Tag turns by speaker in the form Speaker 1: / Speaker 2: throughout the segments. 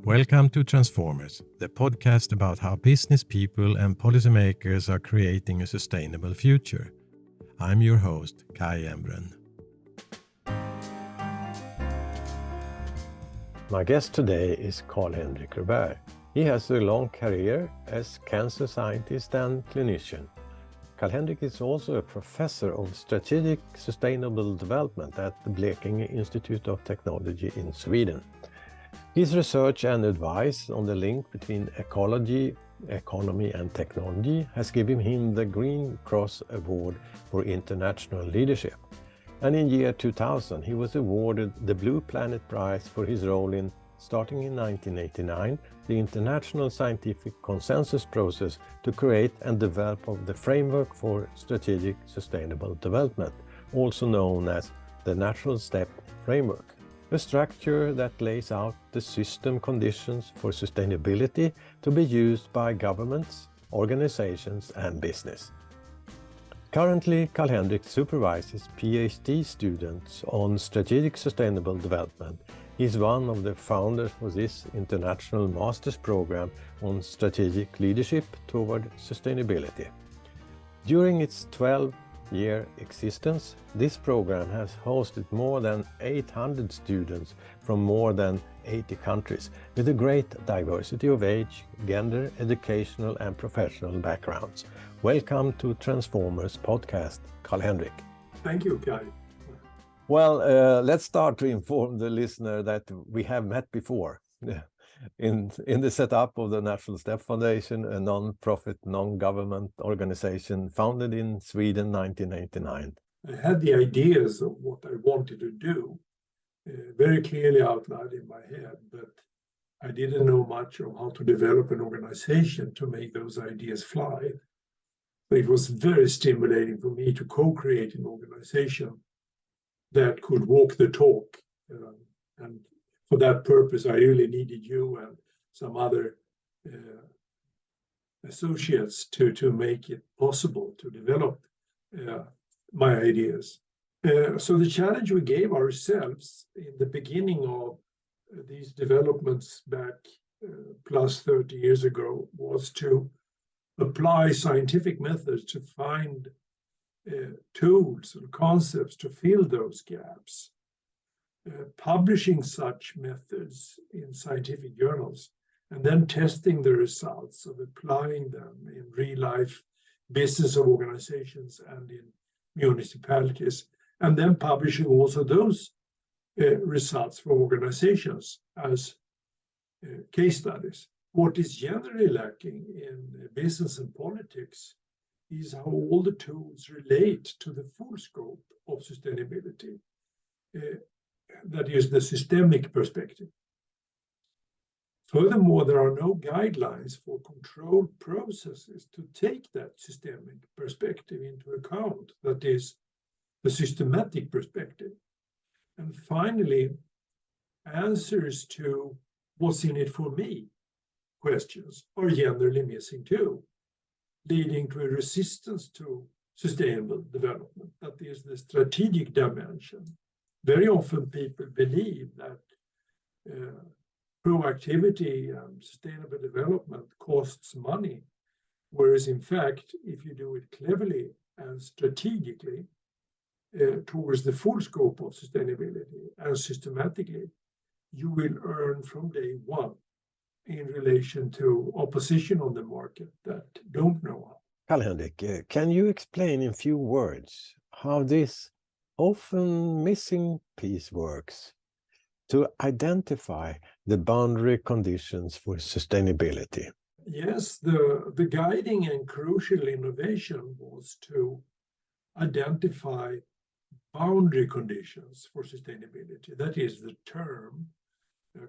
Speaker 1: Welcome to Transformers, the podcast about how business people and policymakers are creating a sustainable future. I'm your host, Kai Embren.
Speaker 2: My guest today is Karl-Henrik Robert. He has a long career as cancer scientist and clinician. Karl-Henrik is also a professor of strategic sustainable development at the Blekinge Institute of Technology in Sweden. His research and advice on the link between ecology, economy and technology has given him the Green Cross Award for International Leadership. And in year 2000, he was awarded the Blue Planet Prize for his role in, starting in 1989, the international scientific consensus process to create and develop the framework for strategic sustainable development, also known as the Natural Step Framework, a structure that lays out the system conditions for sustainability to be used by governments, organizations, and business. Currently, Karl-Henrik supervises PhD students on strategic sustainable development. He is one of the founders for this international master's program on strategic leadership toward sustainability. During its 12-year existence, this program has hosted more than 800 students from more than 80 countries with a great diversity of age, gender, educational and professional backgrounds. Welcome to Transformers podcast, Karl-Henrik.
Speaker 3: Thank you, Kai.
Speaker 2: Well, let's start to inform the listener that we have met before in the setup of the Natural Step Foundation, a non-profit, non-government organization founded in Sweden 1989.
Speaker 3: I had the ideas of what I wanted to do very clearly outlined in my head, but I didn't know much of how to develop an organization to make those ideas fly. It was very stimulating for me to co-create an organization that could walk the talk. And for that purpose, I really needed you and some other associates to make it possible to develop my ideas. So the challenge we gave ourselves in the beginning of these developments back plus 30 years ago was to apply scientific methods to find tools and concepts to fill those gaps. Publishing such methods in scientific journals and then testing the results of applying them in real-life business of organizations and in municipalities, and then publishing also those results from organizations as case studies. What is generally lacking in business and politics is how all the tools relate to the full scope of sustainability. That is the systemic perspective. Furthermore, there are no guidelines for controlled processes to take that systemic perspective into account, that is, the systematic perspective. And finally, answers to what's in it for me questions are generally missing too, leading to a resistance to sustainable development, that is the strategic dimension. Very often people believe that proactivity and sustainable development costs money, whereas in fact, if you do it cleverly and strategically towards the full scope of sustainability and systematically, you will earn from day one in relation to opposition on the market that don't know how.
Speaker 2: Karl-Henrik, can you explain in few words how this often missing piece works to identify the boundary conditions for sustainability?
Speaker 3: Yes, the guiding and crucial innovation was to identify boundary conditions for sustainability. That is the term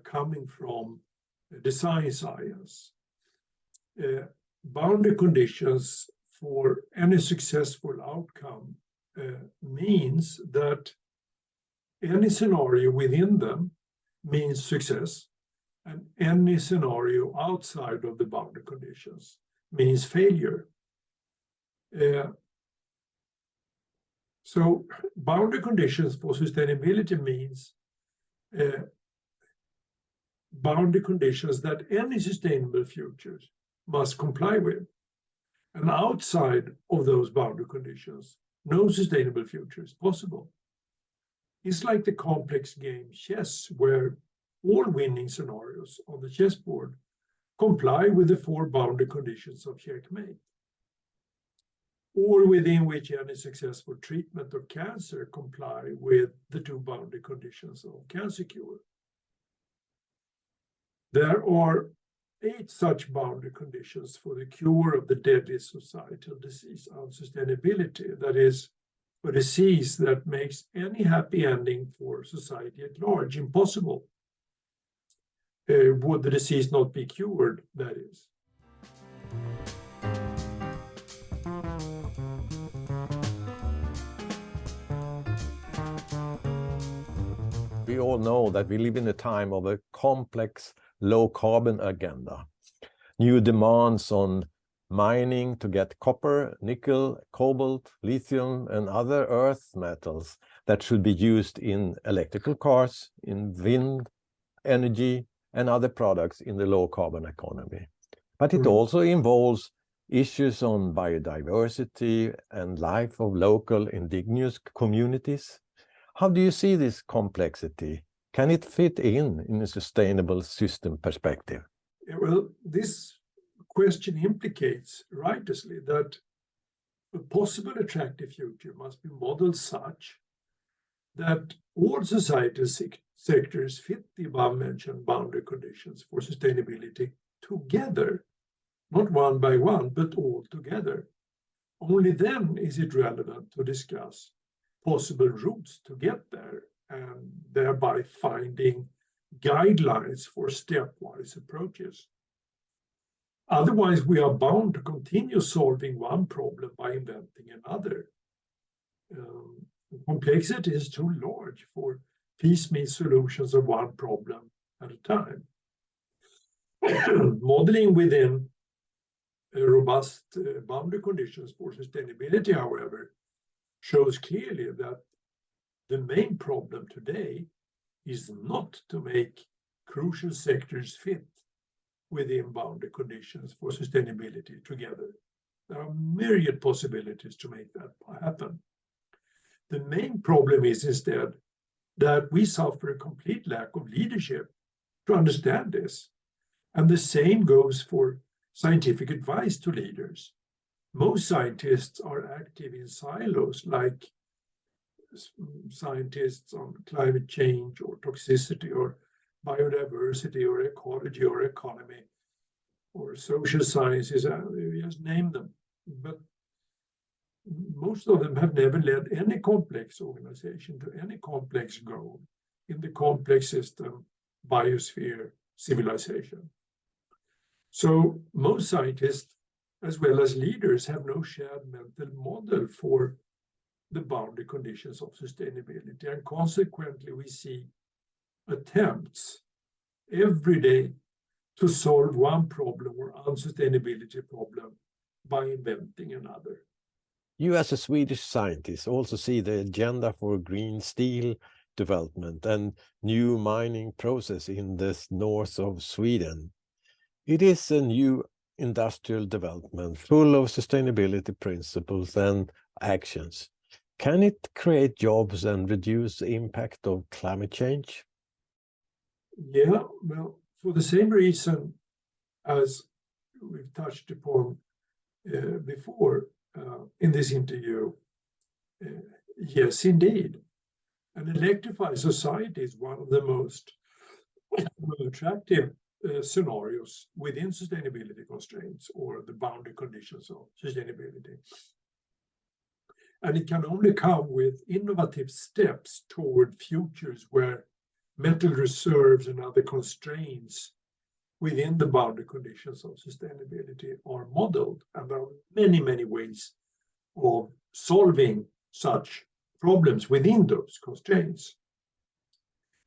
Speaker 3: coming from design science. Boundary conditions for any successful outcome means that any scenario within them means success, and any scenario outside of the boundary conditions means failure. So boundary conditions for sustainability means boundary conditions that any sustainable futures must comply with. And outside of those boundary conditions, no sustainable future is possible. It's like the complex game chess, where all winning scenarios on the chessboard comply with the 4 boundary conditions of checkmate, or within which any successful treatment of cancer comply with the 2 boundary conditions of cancer cure. There are 8 such boundary conditions for the cure of the deadly societal disease, unsustainability, that is, a disease that makes any happy ending for society at large impossible. Would the disease not be cured, that is.
Speaker 2: We all know that we live in a time of a complex low-carbon agenda. New demands on mining to get copper, nickel, cobalt, lithium, and other earth metals that should be used in electrical cars, in wind energy, and other products in the low-carbon economy. But it also involves issues on biodiversity and life of local indigenous communities. How do you see this complexity? Can it fit in a sustainable system perspective?
Speaker 3: Well, this question implicates righteously that a possible attractive future must be modeled such that all societal sectors fit the above-mentioned boundary conditions for sustainability together, not one by one, but all together. Only then is it relevant to discuss possible routes to get there, and thereby finding guidelines for stepwise approaches. Otherwise, we are bound to continue solving one problem by inventing another. Complexity is too large for piecemeal solutions of one problem at a time. Modeling within robust boundary conditions for sustainability, however, shows clearly that the main problem today is not to make crucial sectors fit within boundary conditions for sustainability together. There are myriad possibilities to make that happen. The main problem is instead that we suffer a complete lack of leadership to understand this. And the same goes for scientific advice to leaders. Most scientists are active in silos, like scientists on climate change or toxicity or biodiversity or ecology or economy or social sciences, you just name them. But most of them have never led any complex organization to any complex goal in the complex system, biosphere, civilization. So most scientists, as well as leaders, have no shared mental model for the boundary conditions of sustainability. And consequently, we see attempts every day to solve one problem or unsustainability problem by inventing another.
Speaker 2: You as a Swedish scientist also see the agenda for green steel development and new mining process in the north of Sweden. It is a new industrial development full of sustainability principles and actions. Can it create jobs and reduce the impact of climate change?
Speaker 3: Yeah, well, for the same reason as we've touched upon before in this interview, yes, indeed. An electrified society is one of the most attractive scenarios within sustainability constraints or the boundary conditions of sustainability. And it can only come with innovative steps toward futures where metal reserves and other constraints within the boundary conditions of sustainability are modeled. And there are many, many ways of solving such problems within those constraints.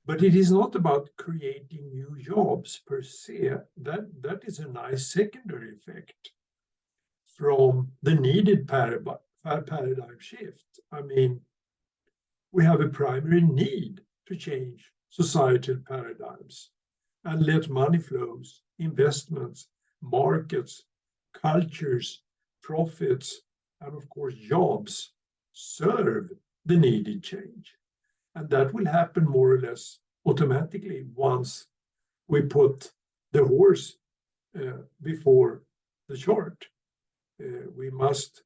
Speaker 3: But it is not about creating new jobs per se. That is a nice secondary effect from the needed paradigm shift. I mean, we have a primary need to change societal paradigms and let money flows, investments, markets, cultures, profits, and of course jobs serve the needed change. And that will happen more or less automatically once we put the horse before the chart. We must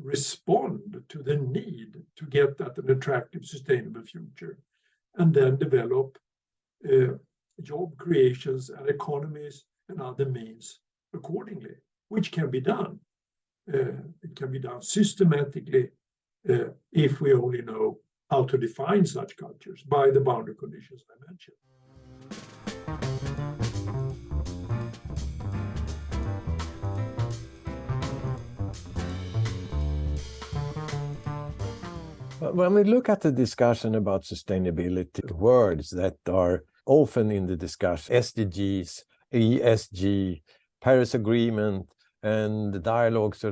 Speaker 3: respond to the need to get at an attractive, sustainable future, and then develop job creations and economies and other means accordingly, which can be done. It can be done systematically if we only know how to define such cultures by the boundary conditions I mentioned.
Speaker 2: When we look at the discussion about sustainability, words that are often in the discussion, SDGs, ESG, Paris Agreement, and the dialogues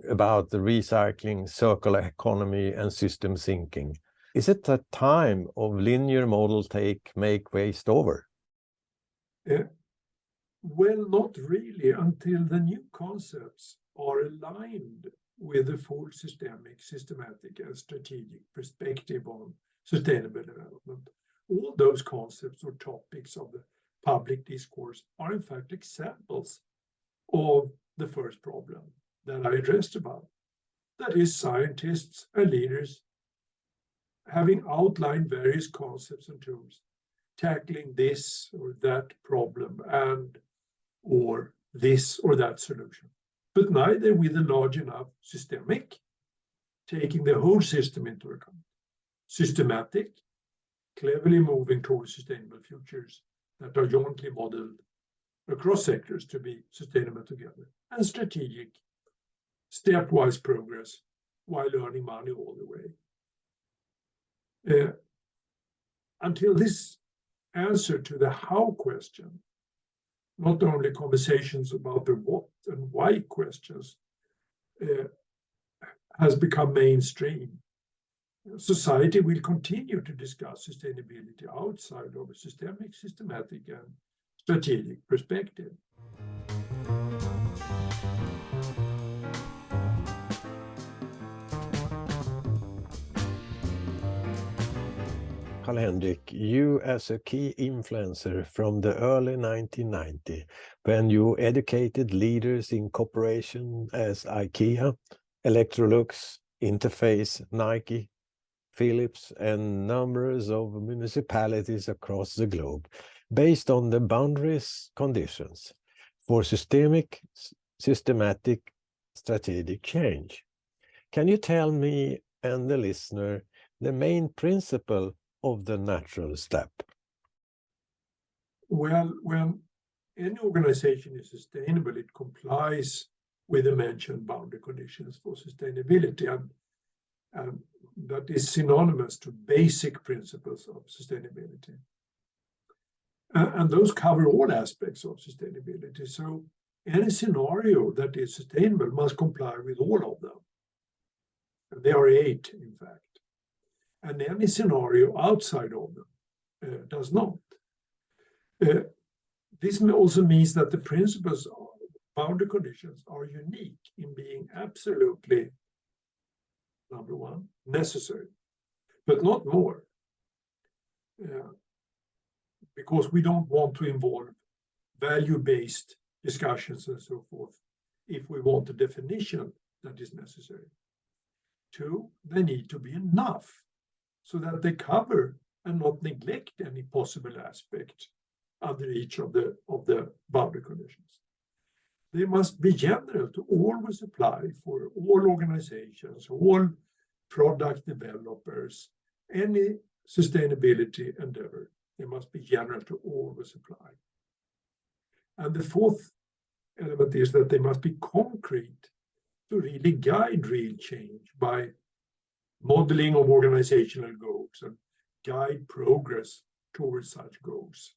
Speaker 2: about the recycling, circular economy, and system thinking. Is it a time of linear model take, make, waste over?
Speaker 3: Well, not really, until the new concepts are aligned with a full systematic and strategic perspective on sustainable development. All those concepts or topics of the public discourse are in fact examples of the first problem that I addressed above. That is, scientists and leaders having outlined various concepts and tools, tackling this or that problem and or this or that solution, but neither with a large enough systemic, taking the whole system into account, systematic, cleverly moving towards sustainable futures that are jointly modeled across sectors to be sustainable together, and strategic, stepwise progress while earning money all the way. Until this answer to the how question, not only conversations about the what and why questions has become mainstream, society will continue to discuss sustainability outside of a systematic, and strategic perspective.
Speaker 2: Karl-Henrik, you as a key influencer from the early 1990s, when you educated leaders in cooperation as IKEA, Electrolux, Interface, Nike, Philips, and numbers of municipalities across the globe, based on the boundaries conditions for systematic, strategic change. Can you tell me and the listener the main principle of the natural step?
Speaker 3: Well, when any organization is sustainable, it complies with the mentioned boundary conditions for sustainability, and that is synonymous to basic principles of sustainability. And those cover all aspects of sustainability. So any scenario that is sustainable must comply with all of them. And there are 8, in fact. And any scenario outside of them does not. This also means that the principles of boundary conditions are unique in being absolutely, number one, necessary, but not more. Because we don't want to involve value-based discussions and so forth if we want a definition that is necessary. 2, they need to be enough, so that they cover and not neglect any possible aspect under each of the boundary conditions. They must be general to always apply for all organizations, all product developers, any sustainability endeavor. They must be general to always apply. And the 4th element is that they must be concrete to really guide real change by modeling of organizational goals and guide progress towards such goals.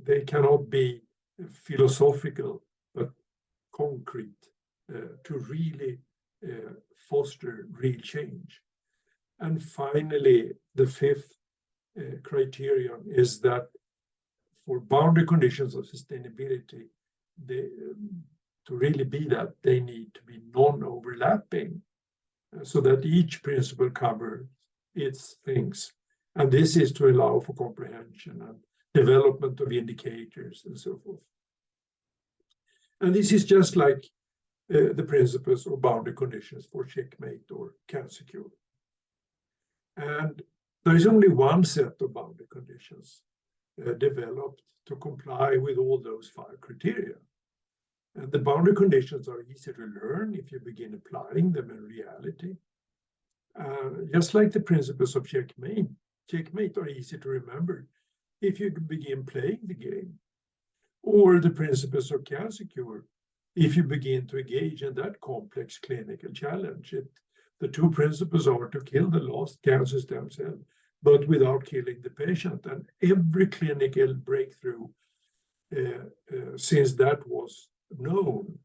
Speaker 3: They cannot be philosophical, but concrete to really foster real change. And finally, the 5th criterion is that for boundary conditions of sustainability, to really be that, they need to be non-overlapping, so that each principle covers its things. And this is to allow for comprehension and development of indicators and so forth. And this is just like the principles or boundary conditions for checkmate or cancer cure. And there is only one set of boundary conditions developed to comply with all those 5 criteria. And the boundary conditions are easy to learn if you begin applying them in reality. Just like the principles of checkmate are easy to remember if you begin playing the game. Or the principles of cancer cure, if you begin to engage in that complex clinical challenge. The 2 principles are to kill the last cancer stem cell, but without killing the patient. And every clinical breakthrough since that was known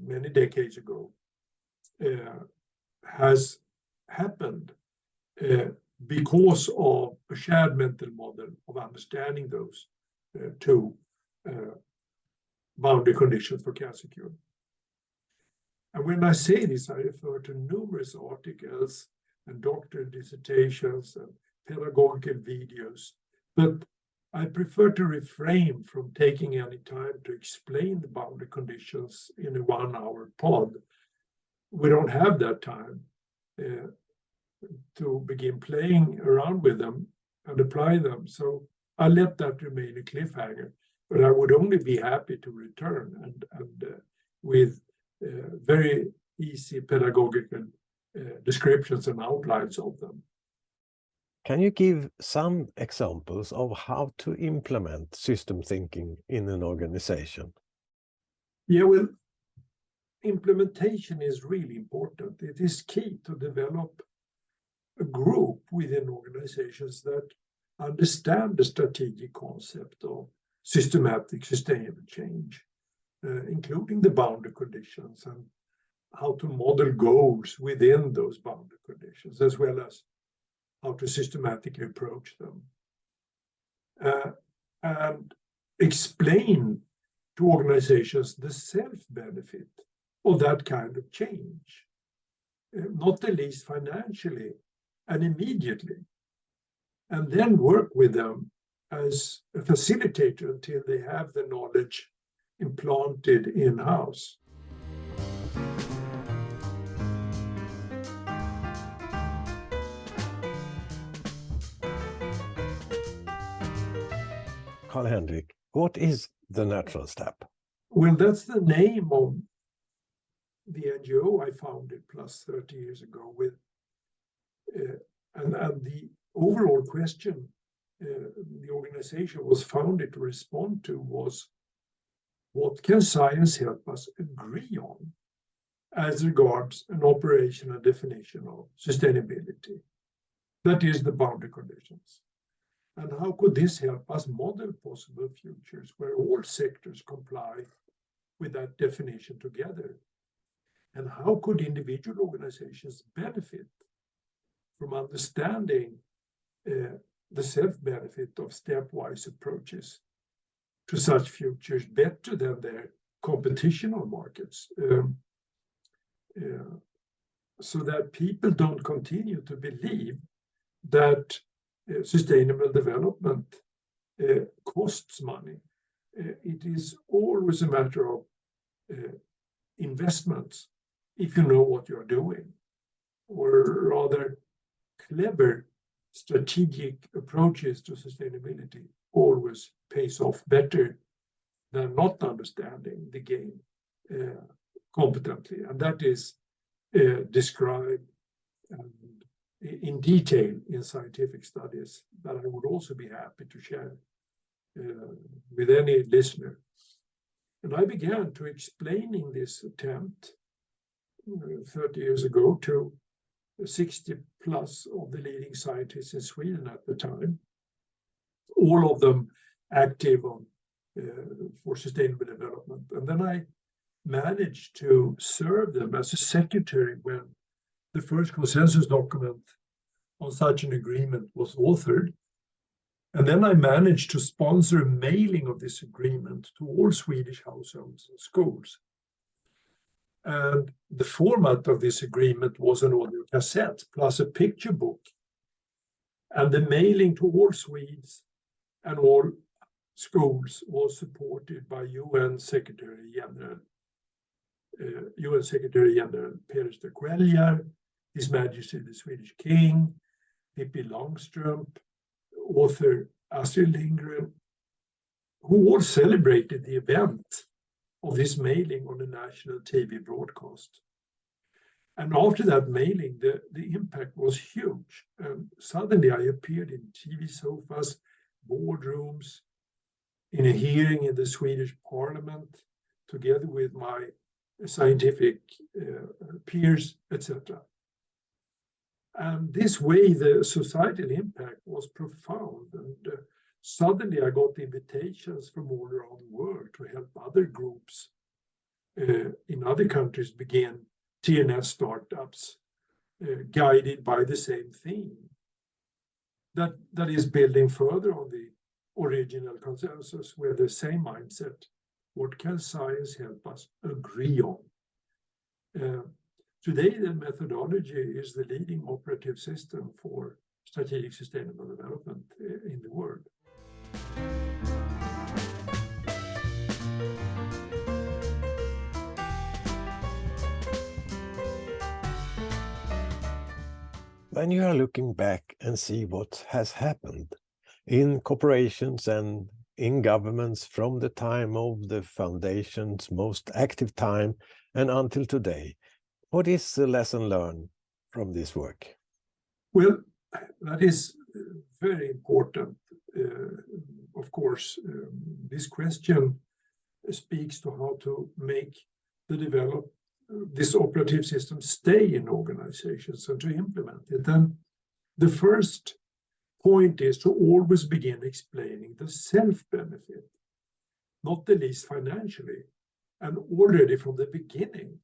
Speaker 3: many decades ago has happened because of a shared mental model of understanding those 2 boundary conditions for cancer cure. And when I say this, I refer to numerous articles and doctoral dissertations and pedagogical videos, but I prefer to refrain from taking any time to explain the boundary conditions in a 1-hour pod. We don't have that time to begin playing around with them and apply them. So I let that remain a cliffhanger, but I would only be happy to return and with very easy pedagogical descriptions and outlines of them.
Speaker 2: Can you give some examples of how to implement system thinking in an organization?
Speaker 3: Yeah, well, implementation is really important. It is key to develop a group within organizations that understand the strategic concept of systematic sustainable change, including the boundary conditions and how to model goals within those boundary conditions, as well as how to systematically approach them. And explain to organizations the self-benefit of that kind of change, not the least financially and immediately, and then work with them as a facilitator until they have the knowledge implanted in-house.
Speaker 2: Karl-Henrik, what is the natural step?
Speaker 3: Well, that's the name of the NGO I founded plus 30 years ago with, and the overall question the organization was founded to respond to was, what can science help us agree on as regards an operational definition of sustainability? That is the boundary conditions. And how could this help us model possible futures where all sectors comply with that definition together? And how could individual organizations benefit from understanding the self-benefit of stepwise approaches to such futures better than their competitional markets, so that people don't continue to believe that sustainable development costs money. It is always a matter of investments if you know what you're doing, or rather clever strategic approaches to sustainability always pays off better than not understanding the game competently. And that is described in detail in scientific studies that I would also be happy to share with any listener. And I began to explaining this attempt 30 years ago to 60 plus of the leading scientists in Sweden at the time, all of them active on, for sustainable development. And then I managed to serve them as a secretary when the first consensus document on such an agreement was authored. And then I managed to sponsor a mailing of this agreement to all Swedish households and schools. And the format of this agreement was an audio cassette plus a picture book. And the mailing to all Swedes and all schools was supported by UN Secretary General Peder Stöckveljar, His Majesty the Swedish King, Pippi Långstrump, author Astrid Lindgren, who all celebrated the event of this mailing on a national TV broadcast. And after that mailing, the impact was huge. And suddenly I appeared in TV sofas, boardrooms, in a hearing in the Swedish parliament, together with my scientific peers, etc. And this way, the societal impact was profound. And suddenly I got invitations from all around the world to help other groups in other countries begin TNS startups guided by the same theme. That is building further on the original consensus with the same mindset. What can science help us agree on? Today, the methodology is the leading operative system for strategic sustainable development in the world.
Speaker 2: When you are looking back and see what has happened in corporations and in governments from the time of the foundation's most active time and until today, what is the lesson learned from this work?
Speaker 3: Well, that is very important. Of course, this question speaks to how to make this operative system stay in organizations and to implement it. And the first point is to always begin explaining the self-benefit, not the least financially, and already from the beginning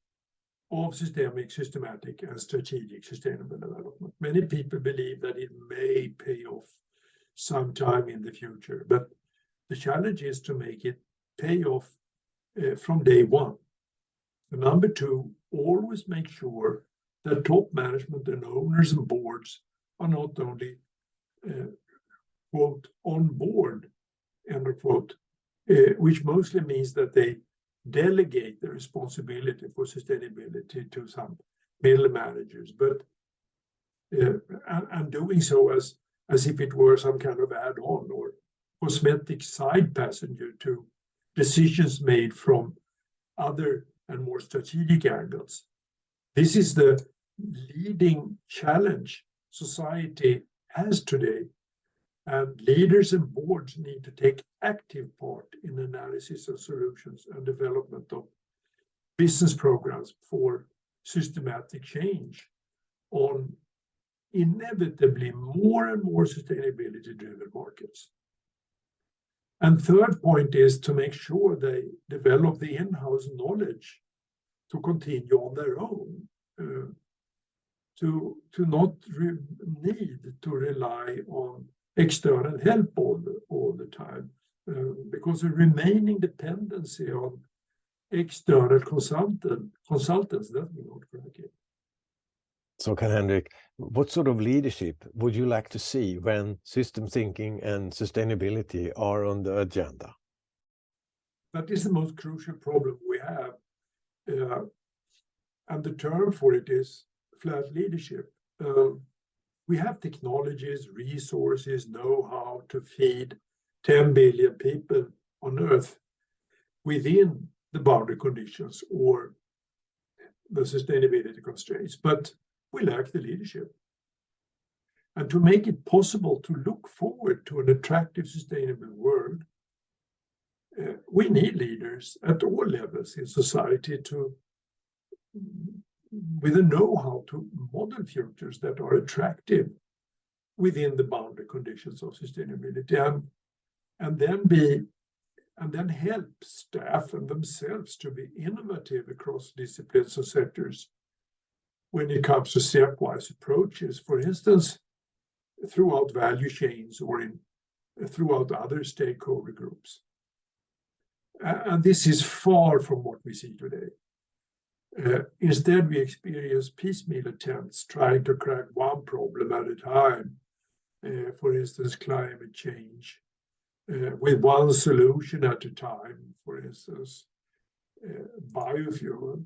Speaker 3: of systematic and strategic sustainable development. Many people believe that it may pay off sometime in the future, but the challenge is to make it pay off from day one. And number two, always make sure that top management and owners and boards are not only quote, on board, end of quote, which mostly means that they delegate the responsibility for sustainability to some middle managers, but and doing so as if it were some kind of add-on or cosmetic side passenger to decisions made from other and more strategic angles. This is the leading challenge society has today, and leaders and boards need to take active part in analysis of solutions and development of business programs for systematic change on inevitably more and more sustainability-driven markets. And third point is to make sure they develop the in-house knowledge to continue on their own, to not need to rely on external help all the time, because the remaining dependency on external consultants, that will not crack it.
Speaker 2: So, Karl-Henrik, what sort of leadership would you like to see when system thinking and sustainability are on the agenda?
Speaker 3: That is the most crucial problem we have. And the term for it is flat leadership. We have technologies, resources, know-how to feed 10 billion people on Earth within the boundary conditions or the sustainability constraints, but we lack the leadership. And to make it possible to look forward to an attractive, sustainable world, we need leaders at all levels in society with a know-how to model futures that are attractive within the boundary conditions of sustainability, and then help staff and themselves to be innovative across disciplines and sectors when it comes to stepwise approaches. For instance, throughout value chains or throughout other stakeholder groups. And this is far from what we see today. Instead, we experience piecemeal attempts trying to crack one problem at a time, for instance, climate change, with one solution at a time, for instance, biofuel,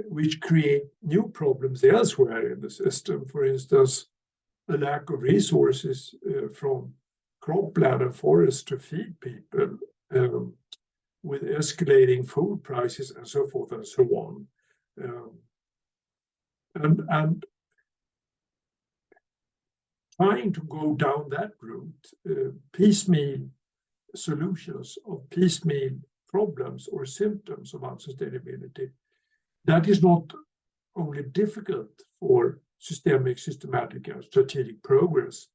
Speaker 3: which create new problems elsewhere in the system. For instance, the lack of resources from cropland and forest to feed people, with escalating food prices and so forth and so on. And trying to go down that route, piecemeal solutions of piecemeal problems or symptoms of unsustainability, that is not only difficult for systemic, systematic, and strategic progress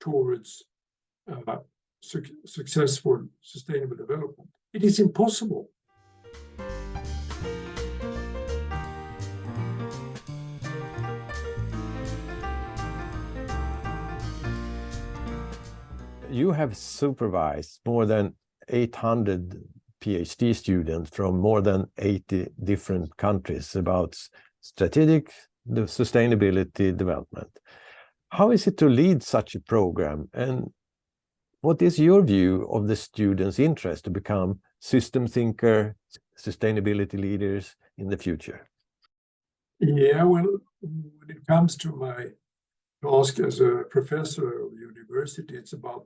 Speaker 3: towards successful sustainable development. It is impossible.
Speaker 2: You have supervised more than 800 PhD students from more than 80 different countries about strategic sustainability development. How is it to lead such a program, and what is your view of the students' interest to become system thinker, sustainability leaders in the future?
Speaker 3: Yeah, well, when it comes to my task as a professor of university, it's about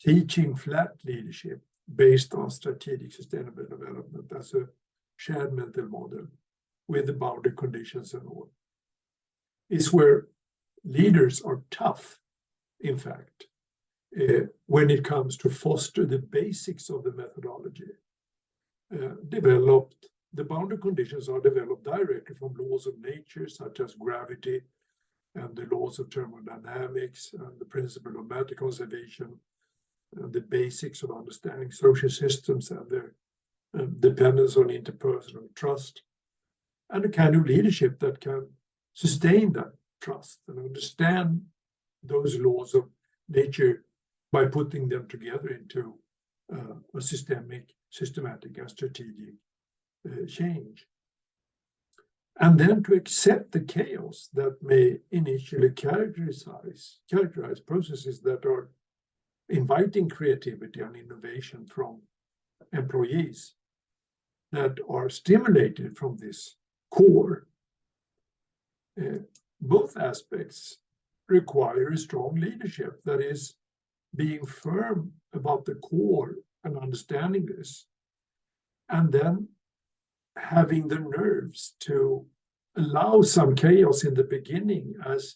Speaker 3: teaching flat leadership based on strategic sustainable development as a shared mental model with the boundary conditions and all. It's where leaders are tough, in fact, when it comes to foster the basics of the methodology. The boundary conditions are developed directly from laws of nature, such as gravity and the laws of thermodynamics and the principle of matter conservation, and the basics of understanding social systems and their dependence on interpersonal trust, and a kind of leadership that can sustain that trust and understand those laws of nature by putting them together into a systematic and strategic change. And then to accept the chaos that may initially characterize processes that are inviting creativity and innovation from employees, that are stimulated from this core. Both aspects require a strong leadership, that is, being firm about the core and understanding this, and then having the nerves to allow some chaos in the beginning as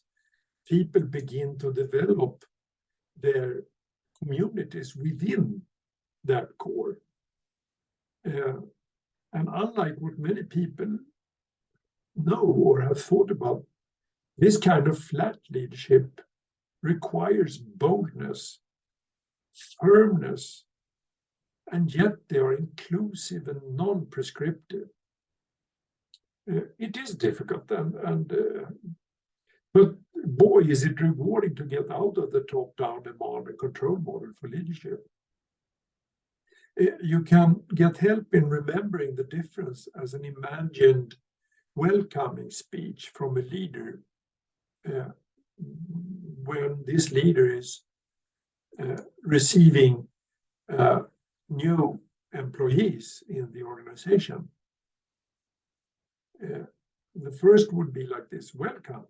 Speaker 3: people begin to develop their communities within that core. And unlike what many people know or have thought about, this kind of flat leadership requires boldness, firmness, and yet they are inclusive and non-prescriptive. It is difficult, but boy, is it rewarding to get out of the top-down demand and control model for leadership. You can get help in remembering the difference as an imagined welcoming speech from a leader when this leader is receiving new employees in the organization. The first would be like this: welcome.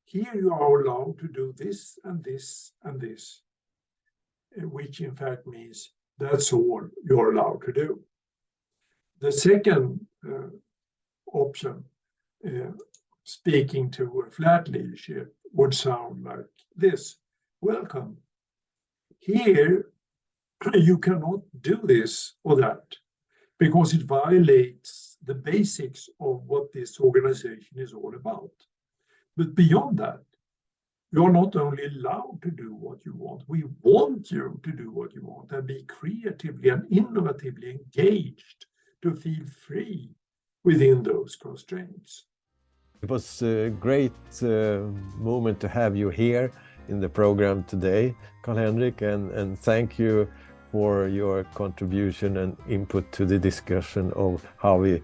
Speaker 3: Here you are allowed to do this and this and this, which in fact means that's all you're allowed to do. The second option, speaking to a flat leadership, would sound like this: welcome. Here you cannot do this or that because it violates the basics of what this organization is all about. But beyond that, you're not only allowed to do what you want, we want you to do what you want and be creatively and innovatively engaged to feel free within those constraints.
Speaker 2: It was a great moment to have you here in the program today, Karl-Henrik, and thank you for your contribution and input to the discussion of how we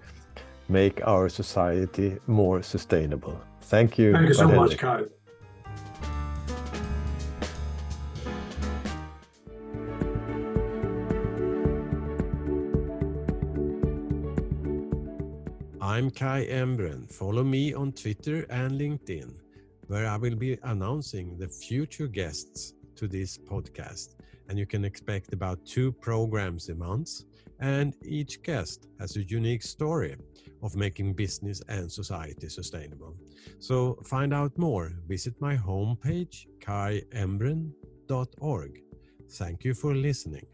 Speaker 2: make our society more sustainable. Thank you.
Speaker 3: Thank you so much,
Speaker 2: Karl-Henrik.
Speaker 3: Kai.
Speaker 1: I'm Kai Embren. Follow me on Twitter and LinkedIn, where I will be announcing the future guests to this podcast. And you can expect about 2 programs a month. And each guest has a unique story of making business and society sustainable. So find out more. Visit my homepage, kaiembren.org. Thank you for listening.